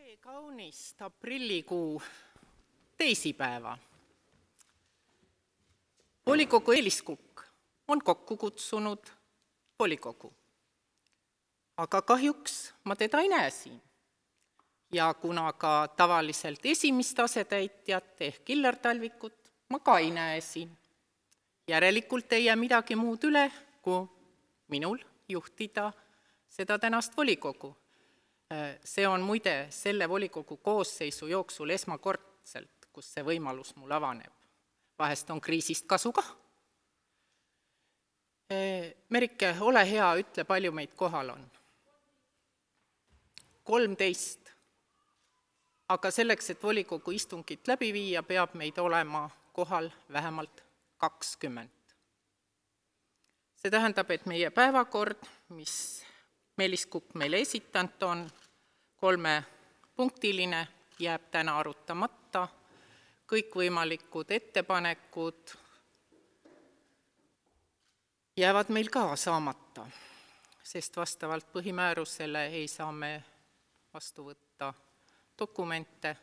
Tere kaunist aprillikuu teisipäeva. Volikogu Eeliskukk on kokku kutsunud volikogu. Aga kahjuks ma teda ei näe siin. Ja kuna ka tavaliselt esimest asetäitjat ehk Killar Talvikut ma ka ei näe siin. Järelikult ei jää midagi muud üle, kui minul juhtida seda tänast volikogu. See on muide selle volikogu koosseisu jooksul esmakordselt, kus see võimalus mul avaneb. Vahest on kriisist kasu ka. Merike, ole hea, ütle, palju meid kohal on. 13. Aga selleks, et volikogu istungit läbi viia, peab meid olema kohal vähemalt 20. See tähendab, et meie päevakord, mis Eeliskukk meile esitanud on, 3-punktiline, jääb täna arutamata. Kõikvõimalikud ettepanekud jäävad meil ka saamata, sest vastavalt põhimäärusele ei saa me vastu võtta dokumente,